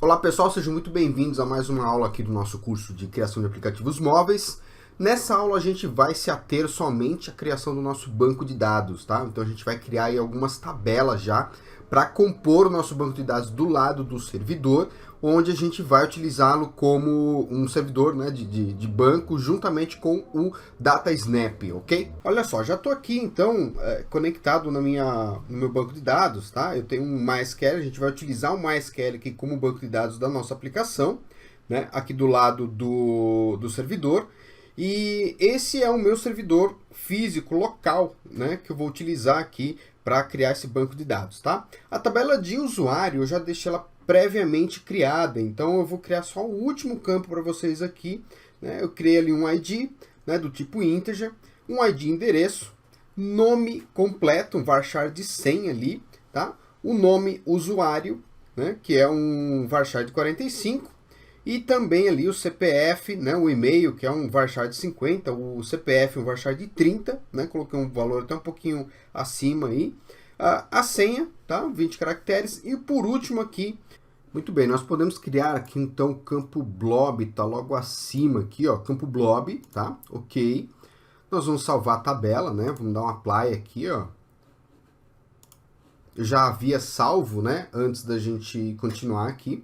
Olá pessoal, sejam muito bem-vindos a mais uma aula aqui do nosso curso de criação de aplicativos móveis. Nessa aula a gente vai se ater somente à criação do nosso banco de dados, tá? Então a gente vai criar aí algumas tabelas já para compor o nosso banco de dados do lado do servidor, onde a gente vai utilizá-lo como um servidor, né, de banco juntamente com o DataSnap, ok? Olha só, já estou aqui então conectado no meu banco de dados, tá? Eu tenho um MySQL, a gente vai utilizar o MySQL aqui como banco de dados da nossa aplicação, né, aqui do lado do servidor. E esse é o meu servidor físico local, né, que eu vou utilizar aqui para criar esse banco de dados, tá? A tabela de usuário eu já deixei ela previamente criada, então eu vou criar só o último campo para vocês aqui, né? Eu criei ali um ID, né, do tipo integer, um ID endereço, nome completo, um varchar de 100 ali, tá? O nome usuário, né, que é um varchar de 45, e também ali o CPF, né, o e-mail, que é um varchar de 50, o CPF um varchar de 30, né, coloquei um valor até um pouquinho acima aí. A senha, tá, 20 caracteres. E por último aqui, muito bem, nós podemos criar aqui então o campo blob, tá logo acima aqui, ó, campo blob, tá, ok. Nós vamos salvar a tabela, né, vamos dar um apply aqui, ó. Eu já havia salvo, né, antes da gente continuar aqui.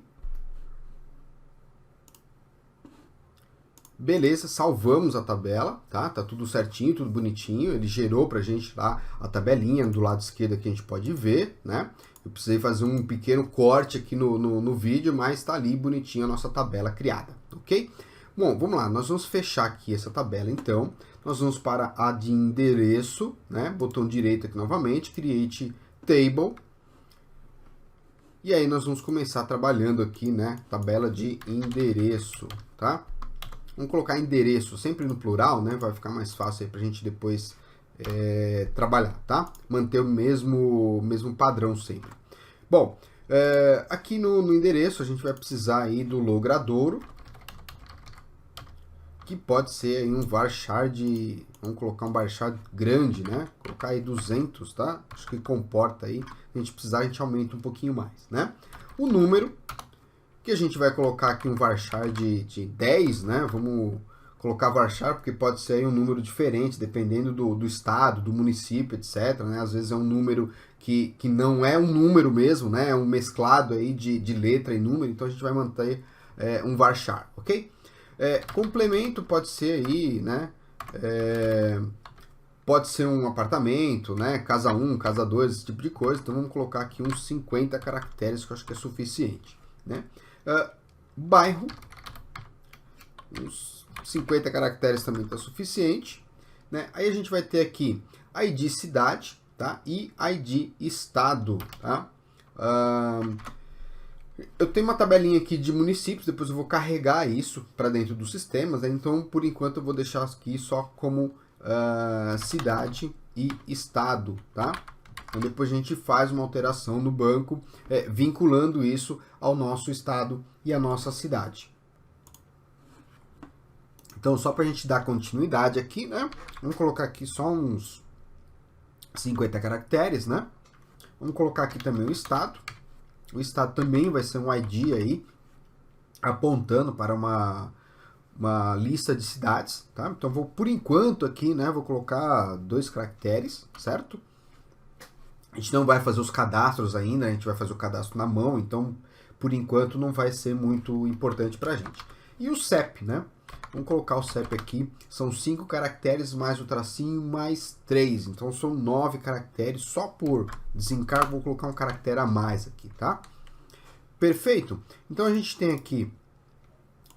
Beleza, salvamos a tabela, tá? Tá tudo certinho, tudo bonitinho. Ele gerou pra gente lá a tabelinha do lado esquerdo que a gente pode ver, né? Eu precisei fazer um pequeno corte aqui no vídeo, mas tá ali bonitinho a nossa tabela criada, ok? Bom, vamos lá, nós vamos fechar aqui essa tabela então. Nós vamos para a de endereço, né? Botão direito aqui novamente, Create Table. E aí nós vamos começar trabalhando aqui, né? Tabela de endereço, tá? Vamos colocar endereço sempre no plural, né? Vai ficar mais fácil aí pra gente depois trabalhar, tá? Manter o mesmo padrão sempre. Bom, aqui no endereço a gente vai precisar aí do logradouro, que pode ser aí um varchar de... Vamos colocar um varchar grande, né? Colocar aí 200, tá? Acho que comporta aí. A gente precisar, a gente aumenta um pouquinho mais, né? O número, que a gente vai colocar aqui um varchar de 10, né? Vamos colocar varchar porque pode ser aí um número diferente, dependendo do estado, do município, etc, né? Às vezes é um número que não é um número mesmo, né? É um mesclado aí de letra e número, então a gente vai manter um varchar, ok? Complemento pode ser aí, né? Pode ser um apartamento, né? Casa 1, casa 2, esse tipo de coisa. Então vamos colocar aqui uns 50 caracteres, que eu acho que é suficiente, né? Bairro, uns 50 caracteres também está suficiente, né? Aí a gente vai ter aqui ID cidade, tá? E ID estado, tá? Eu tenho uma tabelinha aqui de municípios, depois eu vou carregar isso para dentro dos sistemas, né? Então por enquanto eu vou deixar aqui só como cidade e estado, tá? Então depois a gente faz uma alteração no banco, vinculando isso ao nosso estado e à nossa cidade. Então só para a gente dar continuidade aqui, né? Vamos colocar aqui só uns 50 caracteres, né? Vamos colocar aqui também o estado. O estado também vai ser um ID aí, apontando para uma lista de cidades, tá? Então vou, por enquanto aqui, né? Vou colocar 2 caracteres, certo? A gente não vai fazer os cadastros ainda, a gente vai fazer o cadastro na mão, então, por enquanto, não vai ser muito importante para a gente. E o CEP, né? Vamos colocar o CEP aqui, são 5 caracteres mais o tracinho mais 3, então são 9 caracteres, só por desencargo vou colocar um caractere a mais aqui, tá? Perfeito? Então a gente tem aqui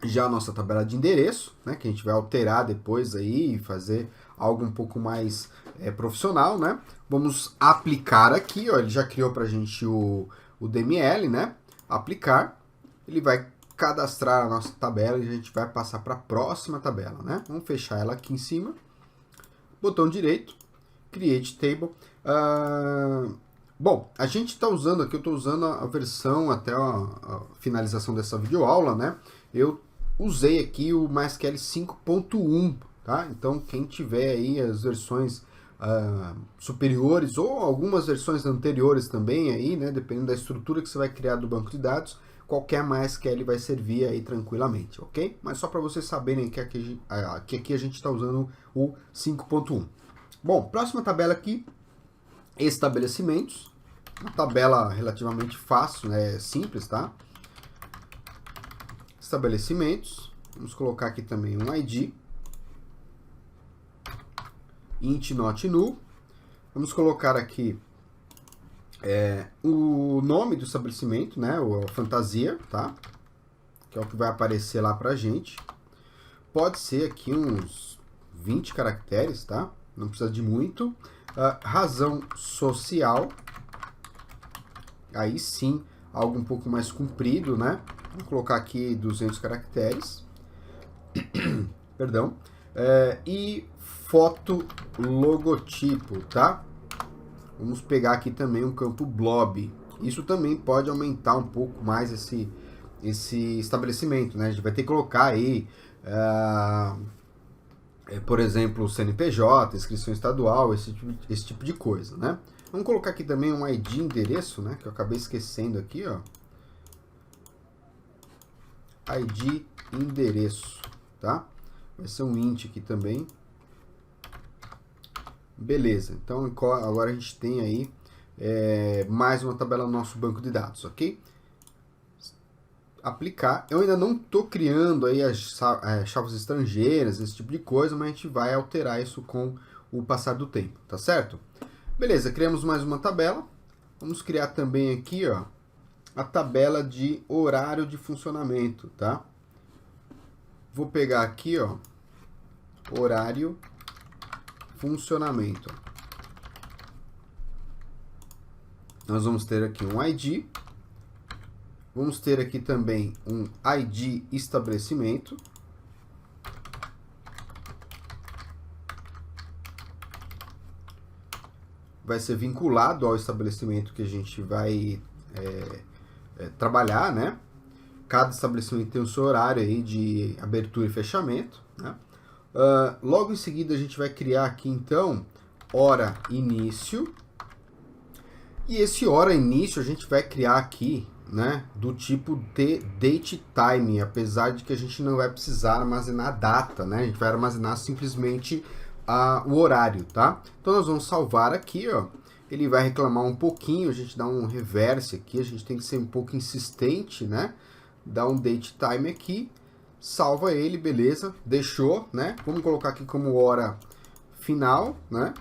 já a nossa tabela de endereço, né? Que a gente vai alterar depois aí e fazer algo um pouco mais profissional, né? Vamos aplicar aqui, ó, ele já criou pra gente o DML, né? Aplicar, ele vai cadastrar a nossa tabela e a gente vai passar para a próxima tabela, né? Vamos fechar ela aqui em cima, botão direito, Create Table. Bom, a gente está usando aqui, eu estou usando a versão até a finalização dessa videoaula, né? Eu usei aqui o MySQL 5.1, tá? Então, quem tiver aí as versões superiores ou algumas versões anteriores também aí, né? Dependendo da estrutura que você vai criar do banco de dados, qualquer MySQL vai servir aí tranquilamente, ok? Mas só para vocês saberem que aqui a gente está usando o 5.1. Bom, próxima tabela aqui, estabelecimentos. Uma tabela relativamente fácil, né? Simples, tá? Estabelecimentos. Vamos colocar aqui também um ID. Int not null. Vamos colocar aqui o nome do estabelecimento, né? A fantasia, tá? Que é o que vai aparecer lá pra gente. Pode ser aqui uns 20 caracteres, tá? Não precisa de muito. Razão social. Aí sim, algo um pouco mais comprido, né? Vou colocar aqui 200 caracteres. Perdão. E foto logotipo, tá? Vamos pegar aqui também um campo blob. Isso também pode aumentar um pouco mais esse estabelecimento, né? A gente vai ter que colocar aí, por exemplo, o CNPJ, inscrição estadual, esse tipo de coisa, né? Vamos colocar aqui também um ID endereço, né? Que eu acabei esquecendo aqui, ó. ID endereço, tá? Vai ser um int aqui também. Beleza, então agora a gente tem aí mais uma tabela no nosso banco de dados, ok? Aplicar. Eu ainda não estou criando aí as chaves estrangeiras, esse tipo de coisa, mas a gente vai alterar isso com o passar do tempo, tá certo? Beleza, criamos mais uma tabela. Vamos criar também aqui, ó, a tabela de horário de funcionamento, tá? Vou pegar aqui, ó, horário funcionamento. Nós vamos ter aqui um ID. Vamos ter aqui também um ID estabelecimento. Vai ser vinculado ao estabelecimento que a gente vai trabalhar, né? Cada estabelecimento tem o seu horário aí de abertura e fechamento, né? Logo em seguida a gente vai criar aqui então hora início. E esse hora início a gente vai criar aqui, né, do tipo date time, apesar de que a gente não vai precisar armazenar a data, né? A gente vai armazenar simplesmente o horário, tá? Então nós vamos salvar aqui, ó. Ele vai reclamar um pouquinho, a gente dá um reverse aqui, a gente tem que ser um pouco insistente, né? Dá um date time aqui, salva ele, beleza, deixou, né? Vamos colocar aqui como hora final, né?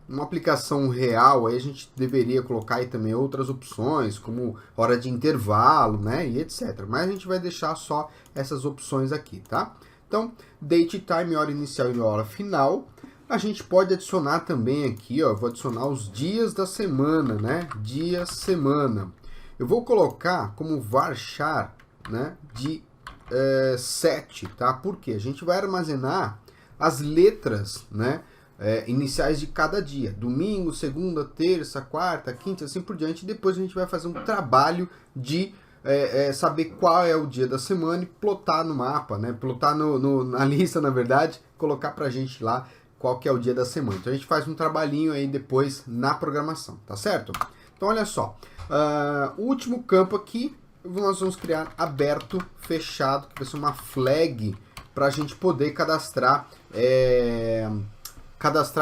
Uma aplicação real, aí a gente deveria colocar aí também outras opções, como hora de intervalo, né? E etc. Mas a gente vai deixar só essas opções aqui, tá? Então, date time, hora inicial e hora final. A gente pode adicionar também aqui, ó, vou adicionar os dias da semana, né? Dia, semana. Eu vou colocar como varchar, né, de 7, tá? Porque a gente vai armazenar as letras, né, iniciais de cada dia. Domingo, segunda, terça, quarta, quinta, assim por diante. Depois a gente vai fazer um trabalho de saber qual é o dia da semana e plotar no mapa, né? Plotar na lista, na verdade, colocar pra gente lá qual que é o dia da semana. Então a gente faz um trabalhinho aí depois na programação, tá certo? Então olha só, o último campo aqui, nós vamos criar aberto, fechado, que vai ser uma flag para a gente poder cadastrar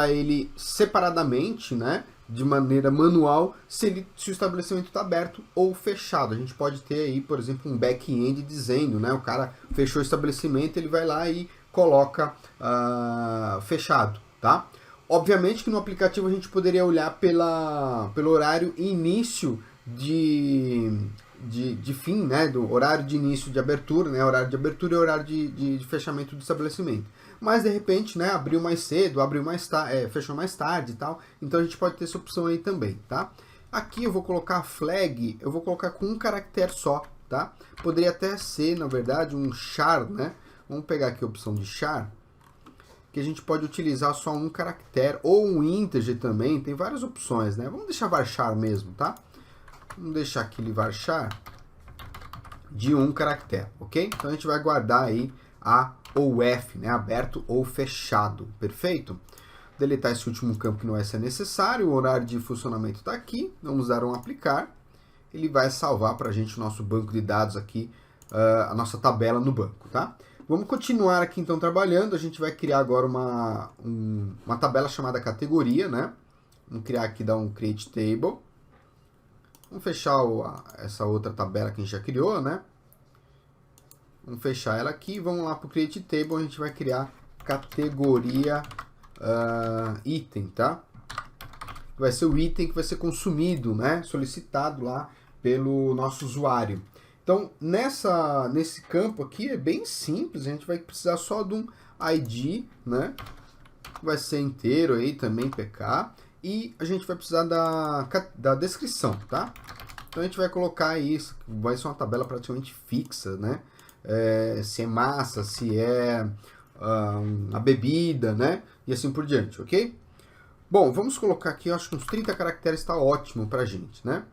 ele separadamente, né? De maneira manual, se o estabelecimento está aberto ou fechado. A gente pode ter aí, por exemplo, um back-end dizendo, né? O cara fechou o estabelecimento, ele vai lá e coloca fechado, tá? Obviamente que no aplicativo a gente poderia olhar pelo horário início de fim, né? Do horário de início de abertura, né? Horário de abertura e horário de fechamento do estabelecimento. Mas de repente, né, abriu mais cedo, abriu mais fechou mais tarde e tal. Então a gente pode ter essa opção aí também, tá? Aqui eu vou colocar a flag, eu vou colocar com um caractere só, tá? Poderia até ser, na verdade, um char, né? Vamos pegar aqui a opção de char, que a gente pode utilizar só um caractere, ou um integer também, tem várias opções, né? Vamos deixar varchar mesmo, tá? Vamos deixar aqui ele varchar de um caractere, ok? Então a gente vai guardar aí a ou F, né? Aberto ou fechado, perfeito? Deletar esse último campo que não vai ser necessário, o horário de funcionamento está aqui, vamos dar um aplicar, ele vai salvar para a gente o nosso banco de dados aqui, a nossa tabela no banco, tá? Vamos continuar aqui então trabalhando, a gente vai criar agora uma tabela chamada categoria, né? Vamos criar aqui, dar um create table. Vamos fechar essa outra tabela que a gente já criou, né? Vamos fechar ela aqui, vamos lá para o create table, a gente vai criar categoria item, tá? Vai ser o item que vai ser consumido, né? Solicitado lá pelo nosso usuário. Então, nesse campo aqui é bem simples, a gente vai precisar só de um ID, né? Vai ser inteiro aí também, PK. E a gente vai precisar da descrição, tá? Então a gente vai colocar isso, vai ser uma tabela praticamente fixa, né? Se é massa, se é a bebida, né? E assim por diante, ok? Bom, vamos colocar aqui, eu acho que uns 30 caracteres está ótimo pra gente, né?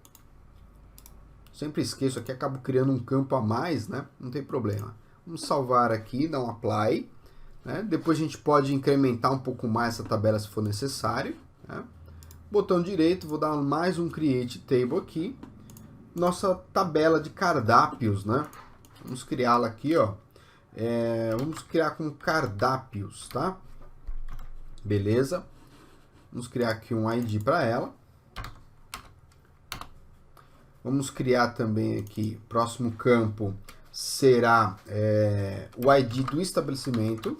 Sempre esqueço aqui, acabo criando um campo a mais, né? Não tem problema. Vamos salvar aqui, dar um apply, né? Depois a gente pode incrementar um pouco mais essa tabela se for necessário, né? Botão direito, vou dar mais um create table aqui. Nossa tabela de cardápios, né? Vamos criá-la aqui, ó. Vamos criar com cardápios, tá? Beleza. Vamos criar aqui um ID para ela. Vamos criar também aqui, próximo campo será o ID do estabelecimento.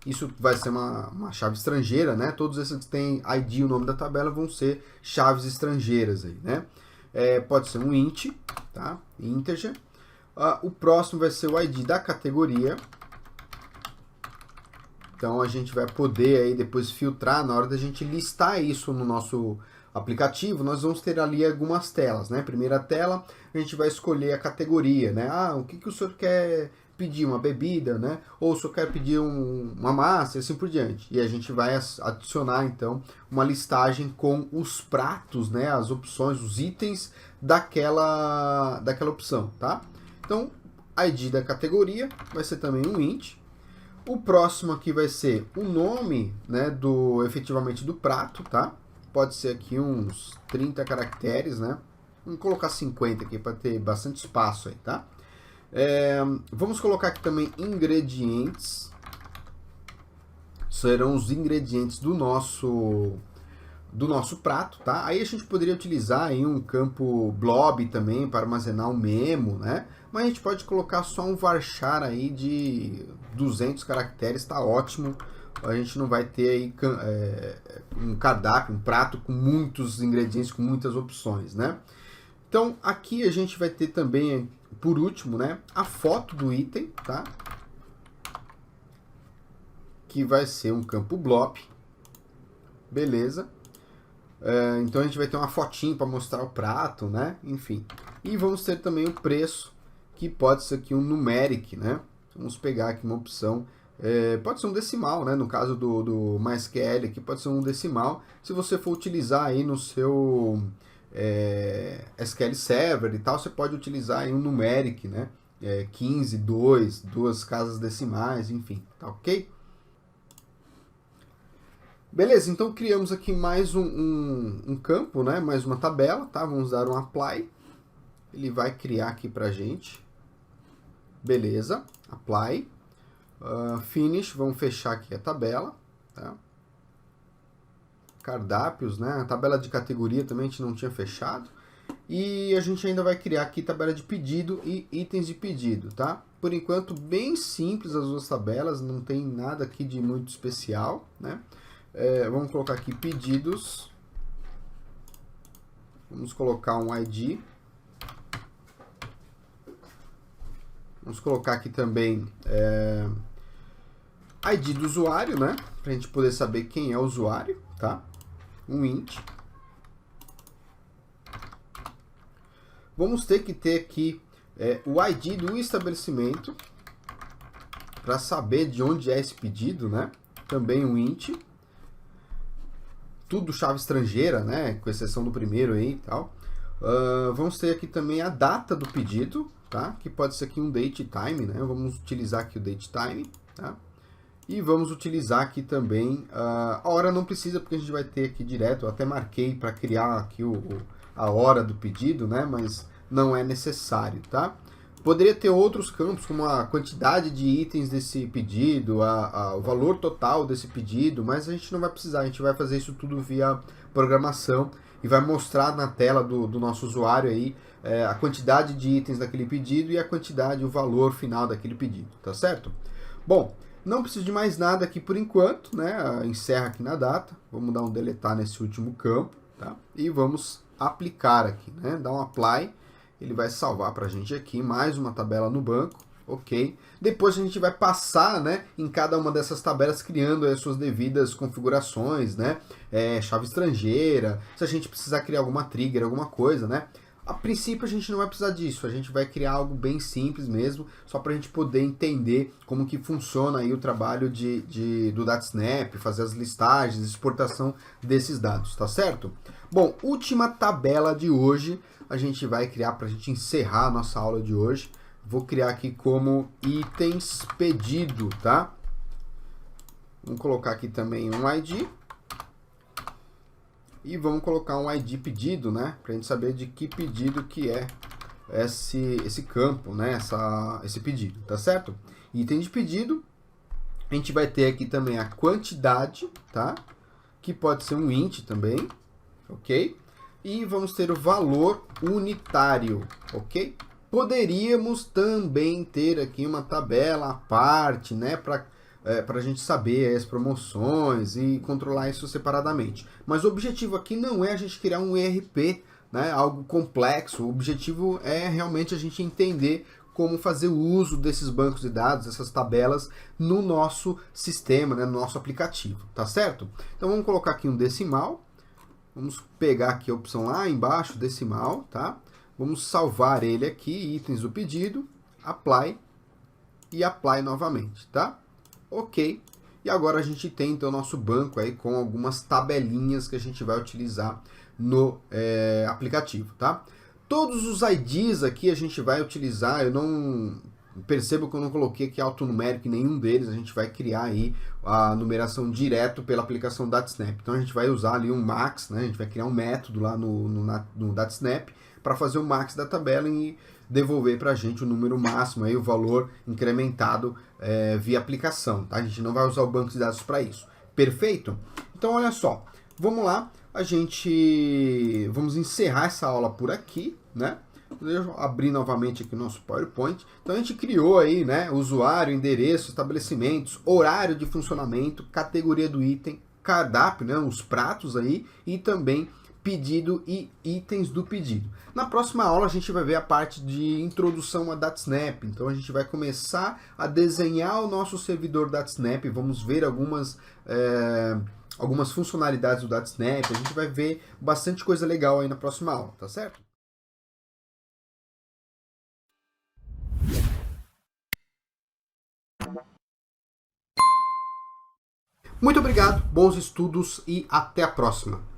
Isso vai ser uma chave estrangeira, né? Todos esses que têm ID, o nome da tabela, vão ser chaves estrangeiras aí, né? Pode ser um int, tá? Integer. O próximo vai ser o ID da categoria. Então a gente vai poder aí depois filtrar na hora da gente listar isso no nosso aplicativo. Nós vamos ter ali algumas telas, né? Primeira tela, a gente vai escolher a categoria, né? O que o senhor quer pedir? Uma bebida, né? Ou o senhor quer pedir uma massa e assim por diante. E a gente vai adicionar então uma listagem com os pratos, né? As opções, os itens daquela opção, tá? Então, ID da categoria vai ser também um int. O próximo aqui vai ser o nome, né, efetivamente do prato, tá? Pode ser aqui uns 30 caracteres, né? Vamos colocar 50 aqui para ter bastante espaço aí, tá? Vamos colocar aqui também ingredientes. Serão os ingredientes do nosso prato, tá? Aí a gente poderia utilizar aí um campo blob também para armazenar um memo, né? Mas a gente pode colocar só um varchar aí de 200 caracteres, tá ótimo. A gente não vai ter aí um cardápio, um prato com muitos ingredientes, com muitas opções, né? Então aqui a gente vai ter também, por último, né, a foto do item, tá? Que vai ser um campo blob, beleza? Então a gente vai ter uma fotinho para mostrar o prato, né? Enfim. E vamos ter também o preço, que pode ser aqui um numeric, né? Vamos pegar aqui uma opção, pode ser um decimal, né? No caso do MySQL aqui pode ser um decimal. Se você for utilizar aí no seu SQL Server e tal, você pode utilizar aí um numeric, né? 15, 2, duas casas decimais, enfim, tá ok? Beleza, então criamos aqui mais um campo, né? Mais uma tabela, tá? Vamos dar um apply. Ele vai criar aqui pra gente. Beleza, apply. Finish, vamos fechar aqui a tabela, tá? Cardápios, né? A tabela de categoria também a gente não tinha fechado. E a gente ainda vai criar aqui tabela de pedido e itens de pedido, tá? Por enquanto, bem simples as duas tabelas, não tem nada aqui de muito especial, né? Vamos colocar aqui pedidos. Vamos colocar um ID. Vamos colocar aqui também ID do usuário, né? Para a gente poder saber quem é o usuário, tá? Um int. Vamos ter que ter aqui o ID do estabelecimento para saber de onde é esse pedido, né? Também um int. Tudo chave estrangeira, né? Com exceção do primeiro aí e tal. Vamos ter aqui também a data do pedido, tá? Que pode ser aqui um date time, né? Vamos utilizar aqui o date time, tá? E vamos utilizar aqui também a hora não precisa, porque a gente vai ter aqui direto. Eu até marquei para criar aqui a hora do pedido, né? Mas não é necessário, tá? Poderia ter outros campos, como a quantidade de itens desse pedido, o valor total desse pedido, mas a gente não vai precisar, a gente vai fazer isso tudo via programação e vai mostrar na tela do nosso usuário aí a quantidade de itens daquele pedido e a quantidade, o valor final daquele pedido, tá certo? Bom, não preciso de mais nada aqui por enquanto, né? Encerra aqui na data, vamos dar um deletar nesse último campo, tá? E vamos aplicar aqui, né? Dá um apply. Ele vai salvar para a gente aqui mais uma tabela no banco, ok? Depois a gente vai passar, né, em cada uma dessas tabelas criando as suas devidas configurações, né? Chave estrangeira, se a gente precisar criar alguma trigger, alguma coisa, né? A princípio a gente não vai precisar disso, a gente vai criar algo bem simples mesmo, só para a gente poder entender como que funciona aí o trabalho do DataSnap, fazer as listagens, exportação desses dados, tá certo? Bom, última tabela de hoje, a gente vai criar para a gente encerrar a nossa aula de hoje. Vou criar aqui como itens pedido, tá? Vamos colocar aqui também um ID. E vamos colocar um ID pedido, né? Para a gente saber de que pedido que é esse campo, né? Esse pedido, tá certo? Item de pedido. A gente vai ter aqui também a quantidade, tá? Que pode ser um int também, ok? E vamos ter o valor unitário, ok? Poderíamos também ter aqui uma tabela à parte, né? Para a gente saber as promoções e controlar isso separadamente. Mas o objetivo aqui não é a gente criar um ERP, né, algo complexo. O objetivo é realmente a gente entender como fazer o uso desses bancos de dados, essas tabelas, no nosso sistema, né, no nosso aplicativo, tá certo? Então vamos colocar aqui um decimal. Vamos pegar aqui a opção lá embaixo, decimal, tá? Vamos salvar ele aqui, itens do pedido, apply e apply novamente, tá? Ok, e agora a gente tem então o nosso banco aí com algumas tabelinhas que a gente vai utilizar no aplicativo, tá? Todos os IDs aqui a gente vai utilizar, eu não percebo que eu não coloquei aqui autonumérico em nenhum deles, a gente vai criar aí a numeração direto pela aplicação DataSnap. Então a gente vai usar ali um max, né? A gente vai criar um método lá no DataSnap para fazer o max da tabela e devolver para a gente o número máximo, aí, o valor incrementado via aplicação, tá? A gente não vai usar o banco de dados para isso. Perfeito? Então, olha só, vamos lá, vamos encerrar essa aula por aqui, né? Deixa eu abrir novamente aqui o nosso PowerPoint. Então, a gente criou aí, né, usuário, endereço, estabelecimentos, horário de funcionamento, categoria do item, cardápio, né, os pratos aí, e também pedido e itens do pedido. Na próxima aula a gente vai ver a parte de introdução a DataSnap. Então a gente vai começar a desenhar o nosso servidor DataSnap, vamos ver algumas funcionalidades do DataSnap, a gente vai ver bastante coisa legal aí na próxima aula, tá certo? Muito obrigado, bons estudos e até a próxima!